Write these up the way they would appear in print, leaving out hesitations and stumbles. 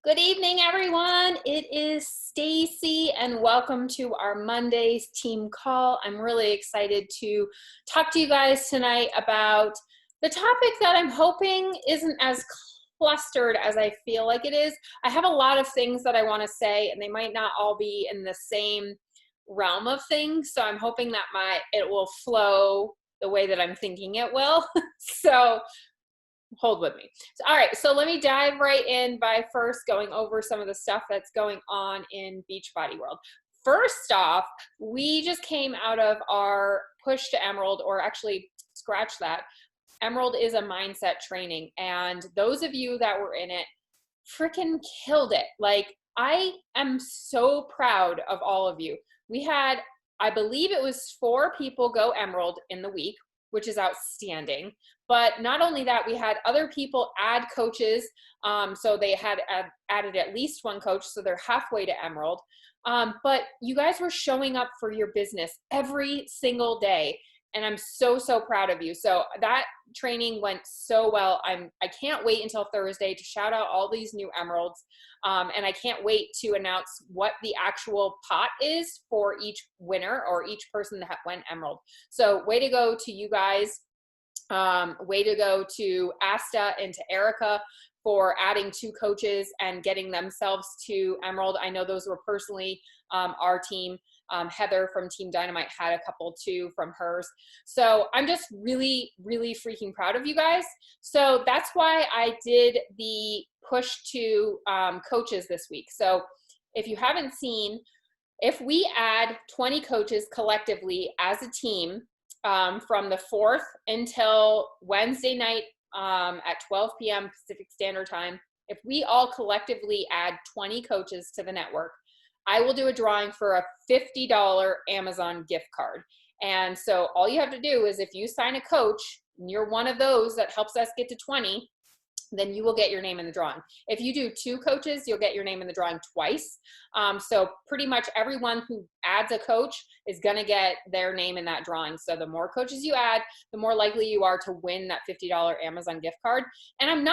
Good evening, everyone. It is Stacy, and welcome to our Monday's team call. I'm really excited to talk to you guys tonight about the topic that I'm hoping isn't as clustered as I feel like it is. I have a lot of things that I want to say, and they might not all be in the same realm of things. So I'm hoping that it will flow the way that I'm thinking it will. So hold with me. All right, so let me dive right in by first going over some of the stuff that's going on in Beachbody world. First off, we just came out of our push to Emerald, or actually scratch that. Emerald is a mindset training, and those of you that were in it freaking killed it. Like, I am so proud of all of you. We had, I believe it was 4 people go Emerald in the week, which is outstanding. But not only that, we had other people add coaches. So they had added at least 1 coach, so they're halfway to Emerald. But you guys were showing up for your business every single day. And I'm so, so proud of you. So that training went so well. I can't wait until Thursday to shout out all these new Emeralds. And I can't wait to announce what the actual pot is for each winner or each person that went Emerald. So way to go to you guys. Way to go to Asta and to Erica for adding 2 coaches and getting themselves to Emerald. I know those were personally our team. Heather from Team Dynamite had a couple too from hers. So I'm just really, really freaking proud of you guys. So that's why I did the push to coaches this week. So if you haven't seen, if we add 20 coaches collectively as a team, from the 4th until Wednesday night at 12 p.m. Pacific Standard Time, if we all collectively add 20 coaches to the network, I will do a drawing for a $50 Amazon gift card. And so all you have to do is, if you sign a coach and you're one of those that helps us get to 20, then you will get your name in the drawing. If you do 2 coaches, you'll get your name in the drawing twice. So pretty much everyone who adds a coach is gonna get their name in that drawing. So the more coaches you add, the more likely you are to win that $50 Amazon gift card. And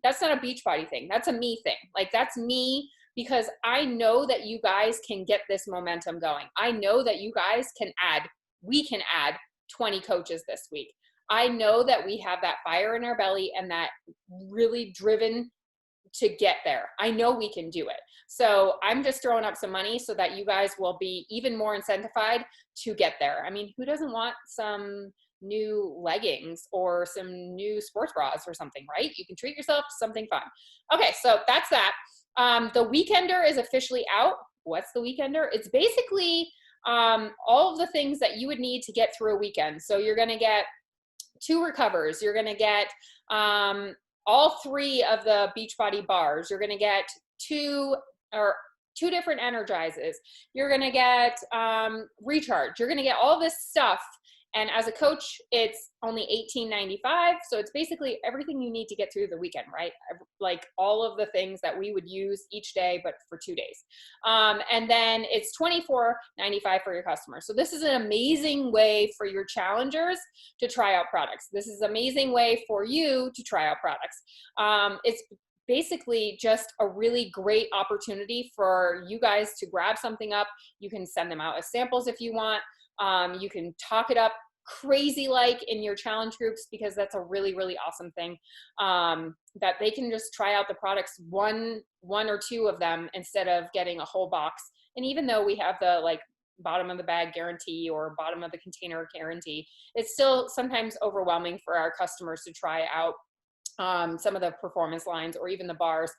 that's not a Beachbody thing. That's a me thing. Like, that's me, because I know that you guys can get this momentum going. I know that you guys we can add 20 coaches this week. I know that we have that fire in our belly and that really driven to get there. I know we can do it. So I'm just throwing up some money so that you guys will be even more incentivized to get there. I mean, who doesn't want some new leggings or some new sports bras or something, right? You can treat yourself to something fun. Okay, so that's that. The Weekender is officially out. What's the Weekender? It's basically all of the things that you would need to get through a weekend. So you're going to get 2 recovers. You're going to get all 3 of the Beachbody bars. You're going to get 2 different energizes. You're going to get recharge. You're going to get all this stuff. And as a coach, it's only $18.95. So it's basically everything you need to get through the weekend, right? Like all of the things that we would use each day, but for 2 days. And then it's $24.95 for your customers. So this is an amazing way for your challengers to try out products. This is an amazing way for you to try out products. It's basically just a really great opportunity for you guys to grab something up. You can send them out as samples if you want. You can talk it up crazy like in your challenge groups, because that's a really, really awesome thing, that they can just try out the products, one or 2 of them, instead of getting a whole box. And even though we have the like bottom of the bag guarantee or bottom of the container guarantee, it's still sometimes overwhelming for our customers to try out some of the performance lines or even the bars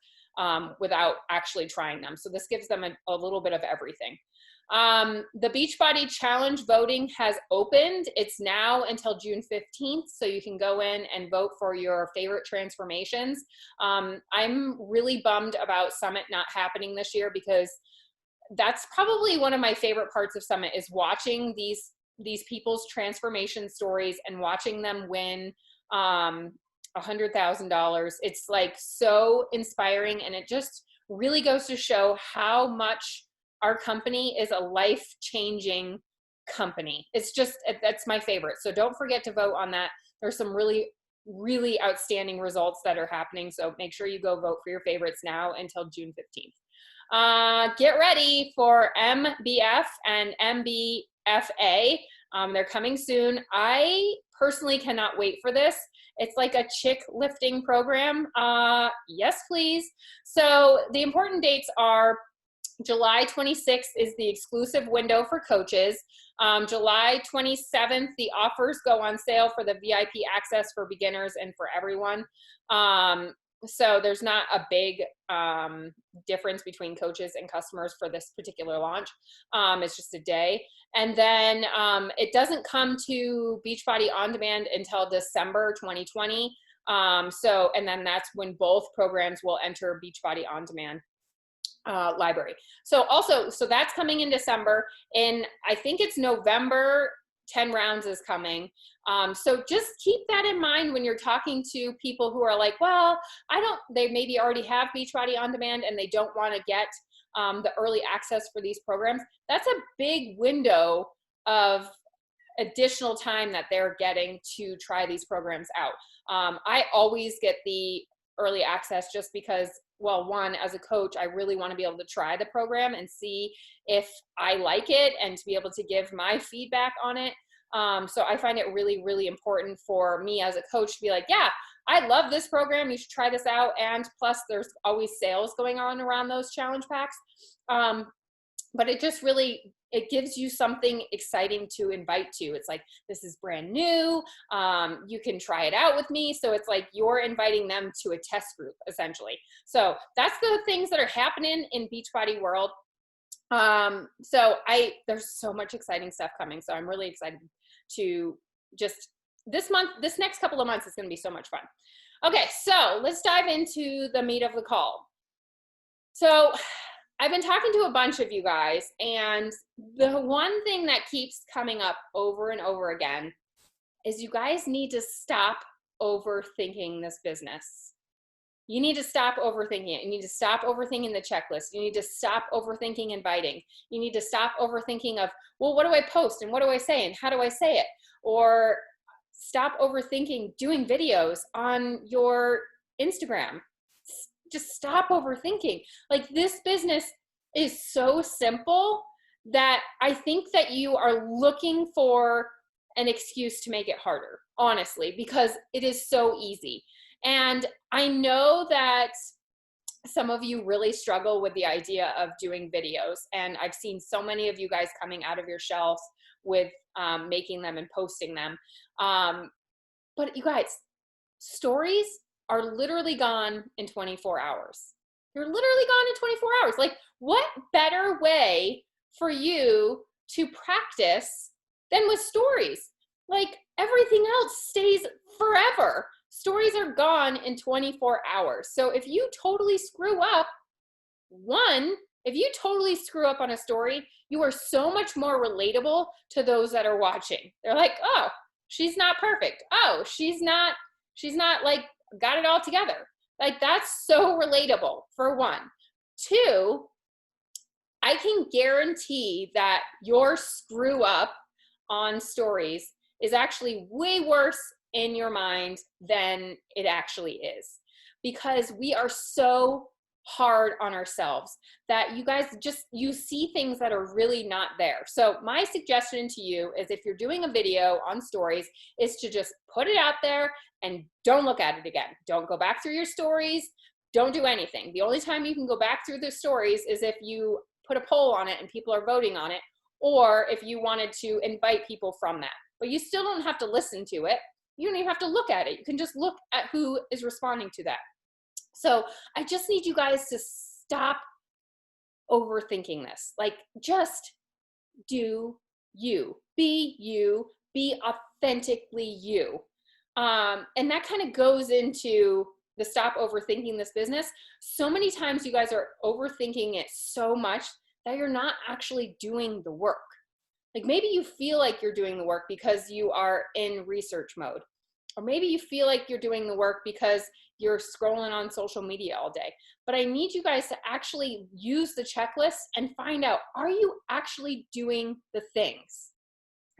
without actually trying them. So this gives them a little bit of everything. The Beachbody Challenge voting has opened. It's now until June 15th, so you can go in and vote for your favorite transformations. I'm really bummed about Summit not happening this year, because that's probably one of my favorite parts of Summit, is watching these people's transformation stories and watching them win $100,000. It's like so inspiring, and it just really goes to show how much our company is a life-changing company. It's just, that's my favorite. So don't forget to vote on that. There's some really really outstanding results that are happening. So make sure you go vote for your favorites now until June 15th. Get ready for MBF and MBFA. They're coming soon. I personally cannot wait for this. It's like a chick lifting program. Yes, please. So the important dates are July 26th is the exclusive window for coaches. July 27th, the offers go on sale for the VIP access for beginners and for everyone. So there's not a big difference between coaches and customers for this particular launch. It's just a day. And then it doesn't come to Beachbody On Demand until December 2020. And then that's when both programs will enter Beachbody On Demand library. So that's coming in December. In, I think it's November, 10 rounds is coming. So just keep that in mind when you're talking to people who are like, well, they maybe already have Beachbody On Demand and they don't want to get the early access for these programs. That's a big window of additional time that they're getting to try these programs out. I always get the early access just because, well, one, as a coach, I really want to be able to try the program and see if I like it and to be able to give my feedback on it. So I find it really, really important for me as a coach to be like, yeah, I love this program. You should try this out. And plus there's always sales going on around those challenge packs. But it just really, it gives you something exciting to invite to. It's like, this is brand new. You can try it out with me. So it's like you're inviting them to a test group, essentially. So that's the things that are happening in Beachbody world. There's so much exciting stuff coming. So I'm really excited to just this next couple of months is going to be so much fun. Okay, so let's dive into the meat of the call. So I've been talking to a bunch of you guys, and the one thing that keeps coming up over and over again is you guys need to stop overthinking this business. You need to stop overthinking it. You need to stop overthinking the checklist. You need to stop overthinking inviting. You need to stop overthinking of, well, what do I post and what do I say and how do I say it? Or stop overthinking doing videos on your Instagram. Just stop overthinking. Like, this business is so simple that I think that you are looking for an excuse to make it harder, honestly, because it is so easy. And I know that some of you really struggle with the idea of doing videos. And I've seen so many of you guys coming out of your shells with making them and posting them. But you guys, stories are literally gone in 24 hours. You're literally gone in 24 hours. Like, what better way for you to practice than with stories? Like, everything else stays forever. Stories are gone in 24 hours. So if you totally screw up, if you totally screw up on a story, you are so much more relatable to those that are watching. They're like, oh, she's not perfect. Oh, she's not like got it all together. Like, that's so relatable, for one. Two, I can guarantee that your screw up on stories is actually way worse in your mind than it actually is, because we are so hard on ourselves that you guys you see things that are really not there. So my suggestion to you is, if you're doing a video on stories, is to just put it out there and don't look at it again. Don't go back through your stories. Don't do anything. The only time you can go back through the stories is if you put a poll on it and people are voting on it, or if you wanted to invite people from that. But you still don't have to listen to it. You don't even have to look at it. You can just look at who is responding to that. So I just need you guys to stop overthinking this. Like, just do you. Be authentically you. And that kind of goes into the stop overthinking this business. So many times you guys are overthinking it so much that you're not actually doing the work. Like, maybe you feel like you're doing the work because you are in research mode. Or maybe you feel like you're doing the work because you're scrolling on social media all day. But I need you guys to actually use the checklist and find out, are you actually doing the things?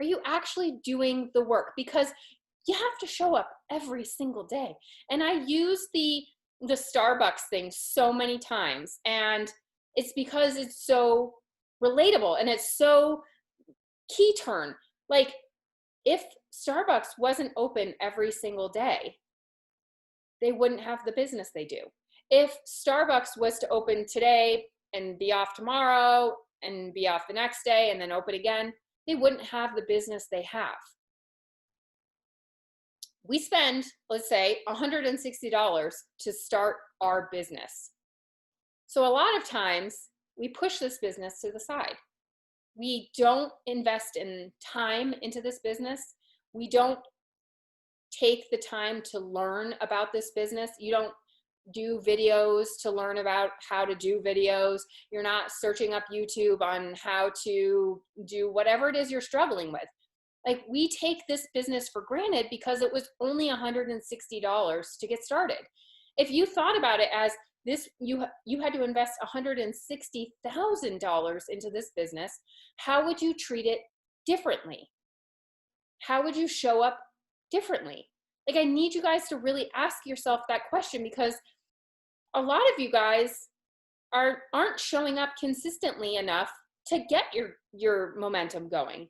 Are you actually doing the work? Because You have to show up every single day. And I use the Starbucks thing so many times, and it's because it's so relatable and it's so key turn. Like, if Starbucks wasn't open every single day, they wouldn't have the business they do. If Starbucks was to open today and be off tomorrow and be off the next day and then open again, they wouldn't have the business they have. We spend, let's say, $160 to start our business. So a lot of times we push this business to the side. We don't invest in time into this business. We don't take the time to learn about this business. You don't do videos to learn about how to do videos. You're not searching up YouTube on how to do whatever it is you're struggling with. Like, we take this business for granted because it was only $160 to get started. If you thought about it as this, you had to invest $160,000 into this business, how would you treat it differently? How would you show up differently? Like, I need you guys to really ask yourself that question, because a lot of you guys aren't showing up consistently enough to get your momentum going.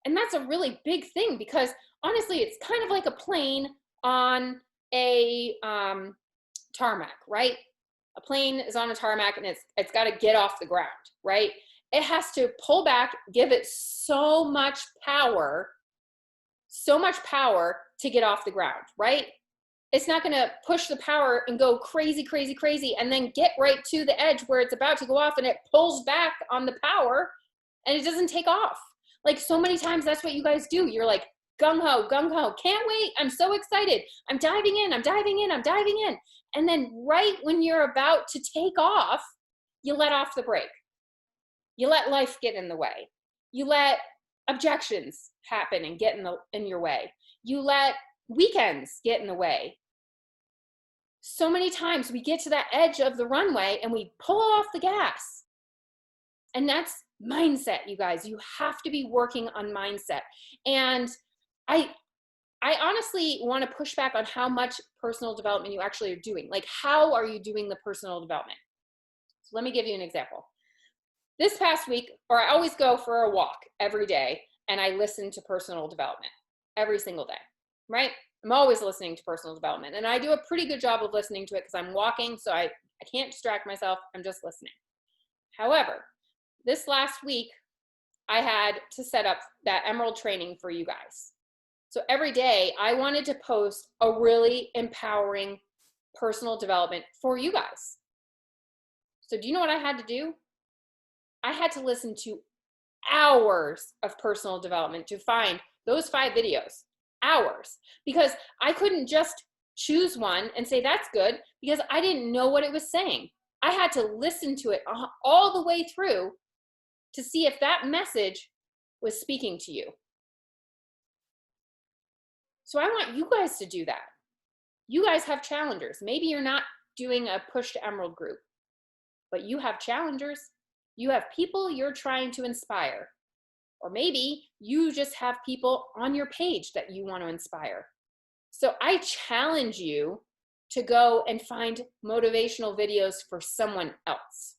And that's a really big thing, because honestly, it's kind of like a plane on a tarmac, right? A plane is on a tarmac and it's got to get off the ground, right? It has to pull back, give it so much power to get off the ground, right? It's not going to push the power and go crazy, crazy, crazy, and then get right to the edge where it's about to go off and it pulls back on the power and it doesn't take off. Like, so many times that's what you guys do. You're like, gung-ho, can't wait, I'm so excited, I'm diving in. And then right when you're about to take off, you let off the brake. You let life get in the way. You let objections happen and get in your way. You let weekends get in the way. So many times we get to that edge of the runway and we pull off the gas. And that's mindset, you guys. You have to be working on mindset. And I honestly want to push back on how much personal development you actually are doing. Like, how are you doing the personal development? So let me give you an example. This past week, or I always go for a walk every day, and I listen to personal development every single day, right? I'm always listening to personal development, and I do a pretty good job of listening to it because I'm walking, so I can't distract myself. I'm just listening. However, this last week, I had to set up that Emerald training for you guys. So every day, I wanted to post a really empowering personal development for you guys. So do you know what I had to do? I had to listen to hours of personal development to find those 5 videos. Hours. Because I couldn't just choose one and say that's good, because I didn't know what it was saying. I had to listen to it all the way through to see if that message was speaking to you. So I want you guys to do that. You guys have challengers. Maybe you're not doing a push to Emerald group, but you have challengers. You have people you're trying to inspire. Or maybe you just have people on your page that you want to inspire. So I challenge you to go and find motivational videos for someone else,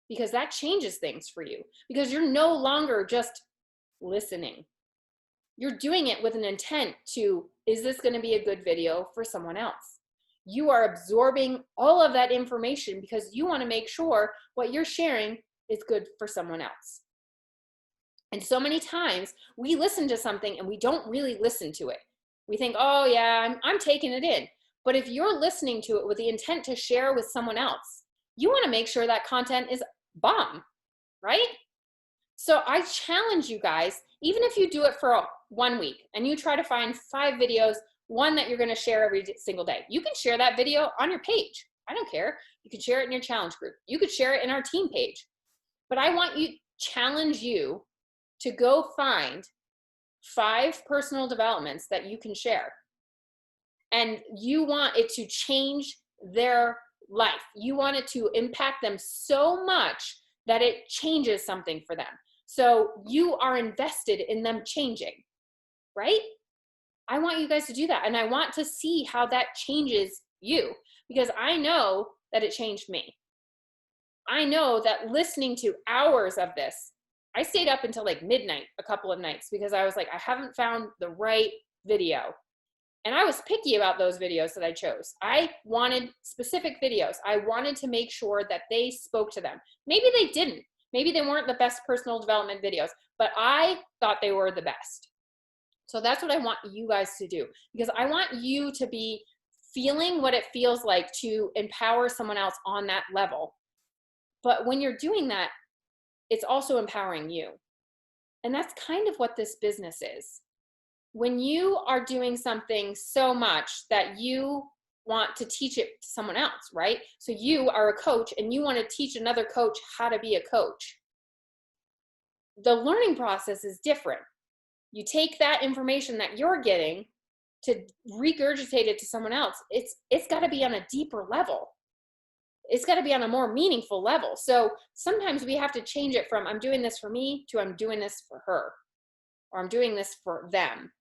because that changes things for you, because you're no longer just listening. You're doing it with an intent to, is this going to be a good video for someone else? You are absorbing all of that information because you want to make sure what you're sharing is good for someone else. And so many times we listen to something and we don't really listen to it. We think, oh yeah, I'm taking it in. But if you're listening to it with the intent to share with someone else, you want to make sure that content is bomb, right? So I challenge you guys, even if you do it for 1 week and you try to find 5 videos, one that you're going to share every single day. You can share that video on your page. I don't care. You can share it in your challenge group. You could share it in our team page. But I want you, challenge you to go find 5 personal developments that you can share. And you want it to change their life. You want it to impact them so much that it changes something for them. So you are invested in them changing, right? I want you guys to do that. And I want to see how that changes you, because I know that it changed me. I know that listening to hours of this, I stayed up until like midnight a couple of nights because I was like, I haven't found the right video. And I was picky about those videos that I chose. I wanted specific videos. I wanted to make sure that they spoke to them. Maybe they didn't. Maybe they weren't the best personal development videos, but I thought they were the best. So that's what I want you guys to do, because I want you to be feeling what it feels like to empower someone else on that level. But when you're doing that, it's also empowering you. And that's kind of what this business is. When you are doing something so much that you want to teach it to someone else, right? So you are a coach and you want to teach another coach how to be a coach. The learning process is different. You take that information that you're getting to regurgitate it to someone else. It's got to be on a deeper level. It's got to be on a more meaningful level. So sometimes we have to change it from I'm doing this for me to I'm doing this for her, or I'm doing this for them.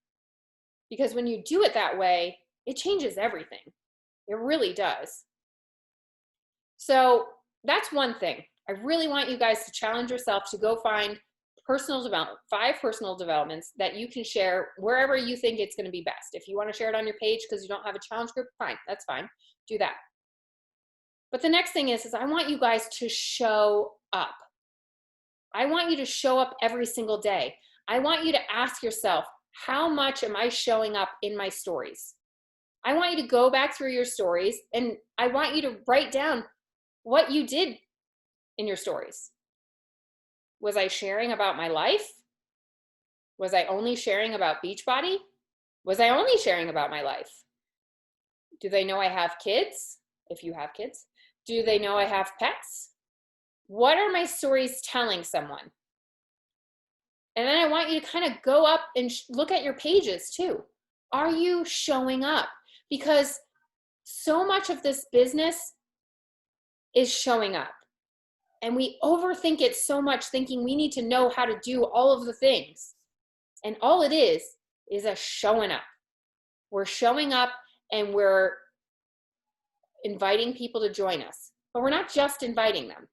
Because when you do it that way, it changes everything. It really does. So that's one thing. I really want you guys to challenge yourself to go find personal development, 5 personal developments that you can share wherever you think it's going to be best. If you want to share it on your page because you don't have a challenge group, fine, that's fine. Do that. But the next thing is I want you guys to show up. I want you to show up every single day. I want you to ask yourself, how much am I showing up in my stories? I want you to go back through your stories and I want you to write down what you did in your stories. Was I sharing about my life? Was I only sharing about Beachbody? Was I only sharing about my life? Do they know I have kids? If you have kids. Do they know I have pets? What are my stories telling someone? And then I want you to kind of go up and look at your pages too. Are you showing up? Because so much of this business is showing up. And we overthink it so much, thinking we need to know how to do all of the things. And all it is a showing up. We're showing up and we're inviting people to join us. But we're not just inviting them.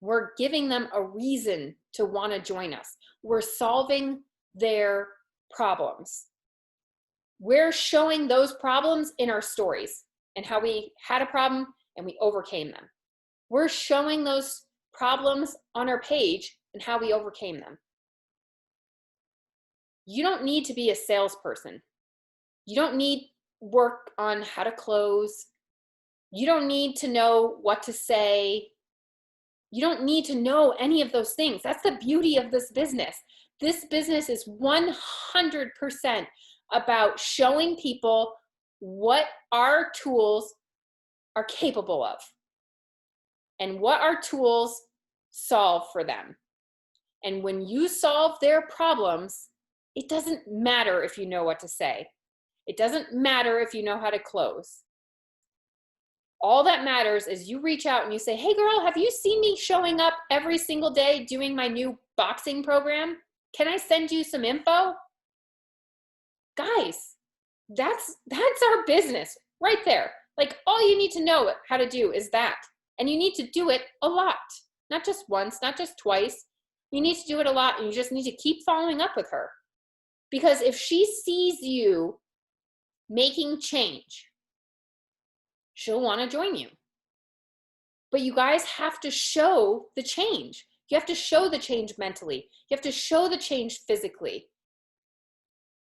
We're giving them a reason to want to join us. We're solving their problems. We're showing those problems in our stories and how we had a problem and we overcame them. We're showing those problems on our page and how we overcame them. You don't need to be a salesperson. You don't need work on how to close. You don't need to know what to say. You don't need to know any of those things. That's the beauty of this business. This business is 100% about showing people what our tools are capable of and what our tools solve for them. And when you solve their problems, it doesn't matter if you know what to say. It doesn't matter if you know how to close. All that matters is you reach out and you say, hey girl, have you seen me showing up every single day doing my new boxing program? Can I send you some info? Guys, that's our business right there. Like all you need to know how to do is that. And you need to do it a lot, not just once, not just twice. You need to do it a lot and you just need to keep following up with her. Because if she sees you making change, she'll want to join you. But you guys have to show the change. You have to show the change mentally. You have to show the change physically.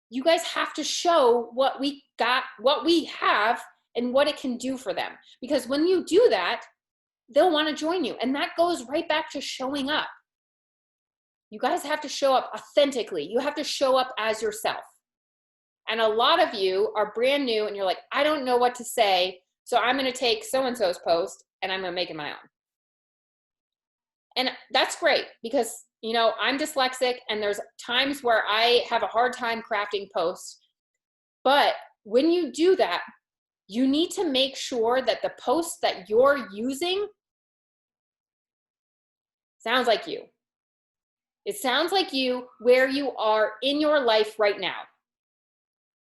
You guys have to show what we got, what we have, and what it can do for them. Because when you do that, they'll want to join you. And that goes right back to showing up. You guys have to show up authentically. You have to show up as yourself. And a lot of you are brand new and you're like, I don't know what to say, so I'm going to take so-and-so's post and I'm going to make it my own. And that's great because, you know, I'm dyslexic and there's times where I have a hard time crafting posts. But when you do that, you need to make sure that the post that you're using sounds like you. It sounds like you where you are in your life right now.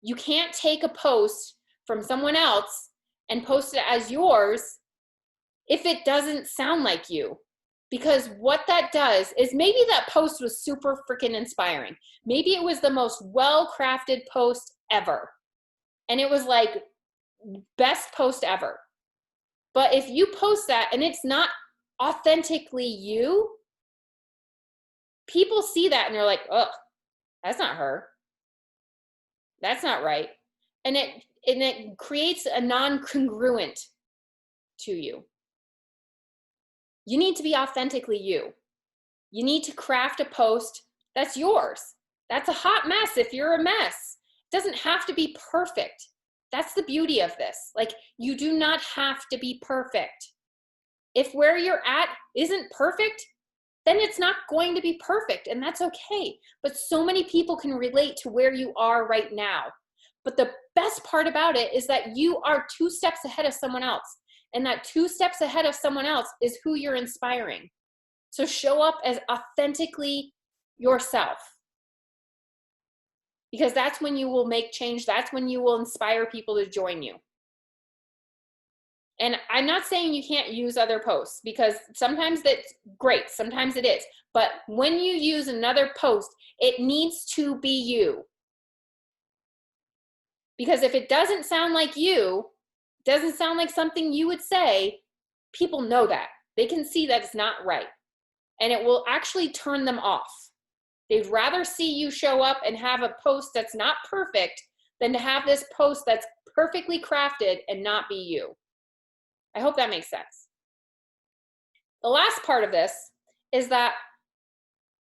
You can't take a post from someone else and post it as yours if it doesn't sound like you. Because what that does is, maybe that post was super freaking inspiring. Maybe it was the most well-crafted post ever. And it was like best post ever. But if you post that and it's not authentically you, people see that and they're like, oh, that's not her. That's not right. And it creates a non-congruent to you. You need to be authentically you. You need to craft a post that's yours. That's a hot mess if you're a mess. It doesn't have to be perfect. That's the beauty of this. Like, you do not have to be perfect. If where you're at isn't perfect, then it's not going to be perfect, and that's okay. But so many people can relate to where you are right now. But the best part about it is that you are 2 steps ahead of someone else. And that 2 steps ahead of someone else is who you're inspiring. So show up as authentically yourself. Because that's when you will make change. That's when you will inspire people to join you. And I'm not saying you can't use other posts, because sometimes that's great. Sometimes it is. But when you use another post, it needs to be you. Because if it doesn't sound like you, doesn't sound like something you would say, people know that. They can see that it's not right. And it will actually turn them off. They'd rather see you show up and have a post that's not perfect than to have this post that's perfectly crafted and not be you. I hope that makes sense. The last part of this is that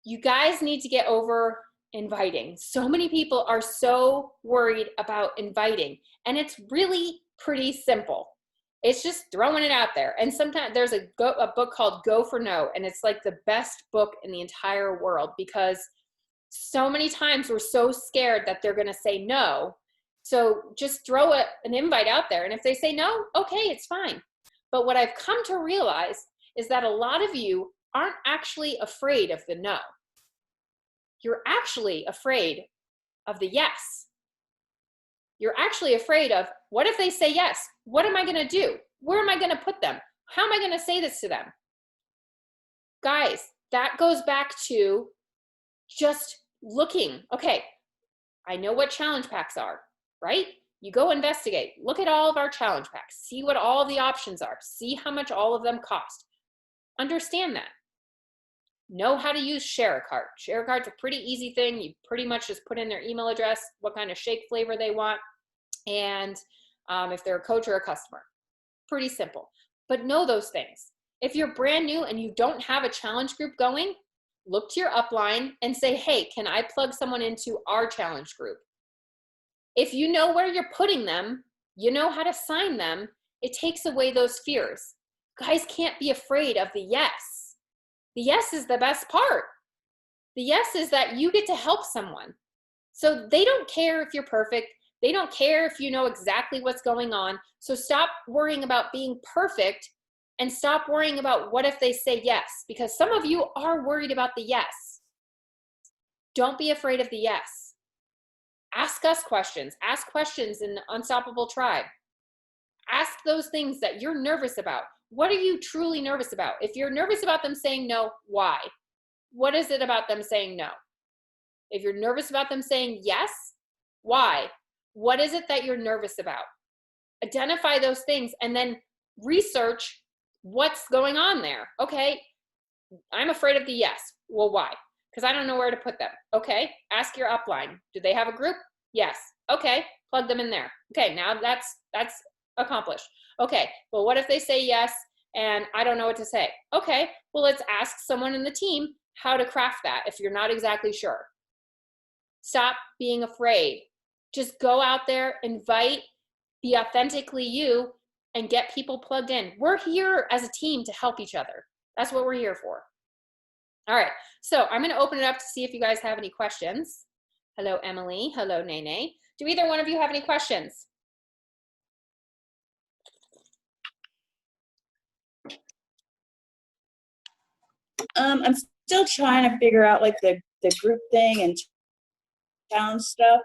you guys need to get over inviting. So many people are so worried about inviting, and it's really pretty simple. It's just throwing it out there. And sometimes there's a book called Go for No, and it's like the best book in the entire world, because so many times we're so scared that they're going to say no. So just throw an invite out there, and if they say no, okay, it's fine. But what I've come to realize is that a lot of you aren't actually afraid of the no. You're actually afraid of the yes. You're actually afraid of, what if they say yes? What am I going to do? Where am I going to put them? How am I going to say this to them? Guys, that goes back to just looking. Okay, I know what challenge packs are, right? You go investigate. Look at all of our challenge packs. See what all the options are. See how much all of them cost. Understand that. Know how to use Share a Cart. Share a Cart's a pretty easy thing. You pretty much just put in their email address, what kind of shake flavor they want, and if they're a coach or a customer. Pretty simple. But know those things. If you're brand new and you don't have a challenge group going, look to your upline and say, hey, can I plug someone into our challenge group? If you know where you're putting them, you know how to sign them, it takes away those fears. Guys can't be afraid of the yes. The yes is the best part. The yes is that you get to help someone. So they don't care if you're perfect. They don't care if you know exactly what's going on. So stop worrying about being perfect and stop worrying about what if they say yes, because some of you are worried about the yes. Don't be afraid of the yes. Ask us questions. Ask questions in the Unstoppable Tribe. Ask those things that you're nervous about. What are you truly nervous about? If you're nervous about them saying no, why? What is it about them saying no? If you're nervous about them saying yes, why? What is it that you're nervous about? Identify those things and then research what's going on there. Okay, I'm afraid of the yes. Well, why? Because I don't know where to put them. Okay, ask your upline. Do they have a group? Yes. Okay, plug them in there. Okay, now that's accomplished. Okay, well, what if they say yes and I don't know what to say? Okay, well, let's ask someone in the team how to craft that if you're not exactly sure. Stop being afraid. Just go out there, invite, be authentically you, and get people plugged in. We're here as a team to help each other. That's what we're here for. All right, so I'm going to open it up to see if you guys have any questions. Hello, Emily. Hello, Nene. Do either one of you have any questions? I'm still trying to figure out like the group thing and challenge stuff,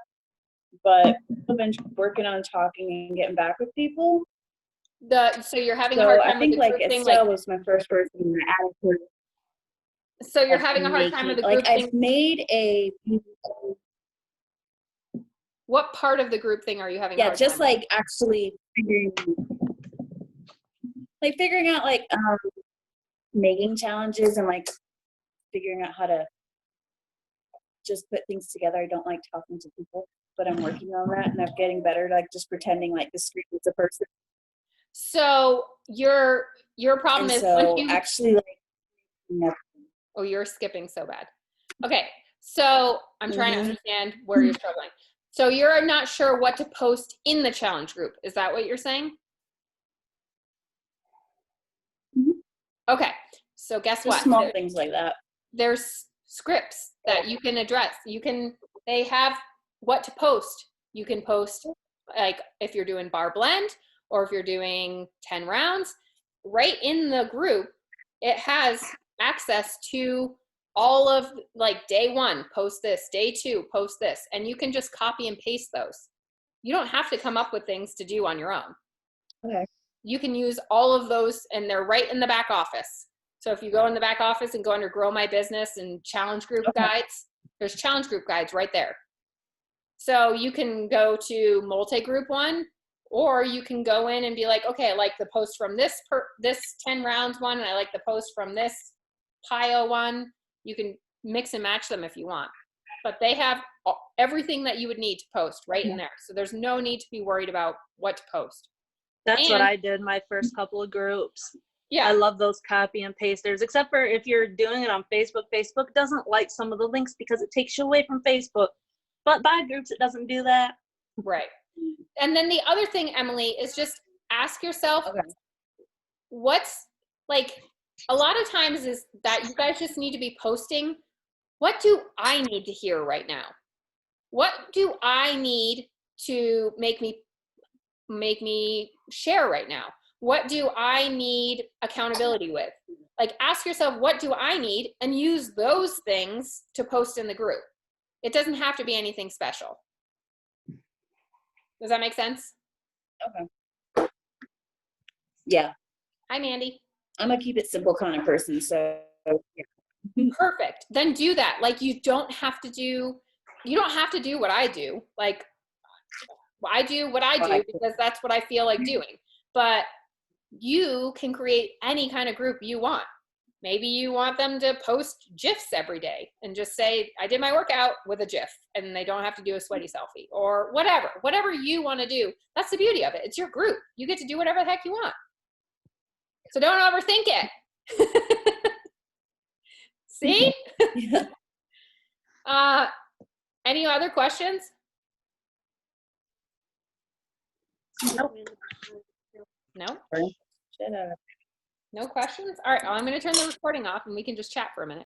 but I've been working on talking and getting back with people. So you're having a So hard I time with think the like group thing, like, Estelle was my first person that added so you're like having a hard time with making, the like group I've thing. made a, What part of the group thing are you having a yeah, hard just time with? like actually figuring out like making challenges and like figuring out how to just put things together. I don't like talking to people, but I'm working on that, and I'm getting better, like just pretending like the street is a person. So your problem And is once so you, actually like, no. oh, you're skipping so bad. Okay, so I'm trying to understand where you're struggling. So you're not sure what to post in the challenge group. Is that what you're saying? Okay, so guess Just what? small things like that. There's scripts that you can address. They have what to post. You can post, like, if you're doing bar blend or if you're doing 10 rounds, right in the group, it has access to all of, like, day 1, post this, day 2, post this, and you can just copy and paste those. You don't have to come up with things to do on your own. Okay. You can use all of those, and they're right in the back office. So if you go in the back office and go under Grow My Business and Challenge Group Guides, there's Challenge Group Guides right there. So you can go to multi-group one, or you can go in and be like, okay, I like the post from this 10 rounds one, and I like the post from this PIO one. You can mix and match them if you want. But they have everything that you would need to post right in there. So there's no need to be worried about what to post. That's what I did my first couple of groups. Yeah. I love those copy and pasters, except for if you're doing it on Facebook. Facebook doesn't like some of the links because it takes you away from Facebook. But by groups, it doesn't do that. Right. And then the other thing, Emily, is just ask yourself, what's, like, a lot of times is that you guys just need to be posting, what do I need to hear right now? What do I need to make me share right now? What do I need accountability with? Like, ask yourself, what do I need? And use those things to post in the group. It doesn't have to be anything special. Does that make sense? Okay. Yeah. Hi, Mandy. I'm a keep it simple kind of person, so yeah. Perfect. Then do that. Like, you don't have to do what I do. Like, I do what I do because that's what I feel like doing. But you can create any kind of group you want. Maybe you want them to post GIFs every day and just say, I did my workout with a GIF, and they don't have to do a sweaty selfie or whatever you want to do. That's the beauty of it. It's your group. You get to do whatever the heck you want. So don't overthink it. See? Yeah. Any other questions? Nope. No? No questions? All right, well, I'm going to turn the recording off and we can just chat for a minute.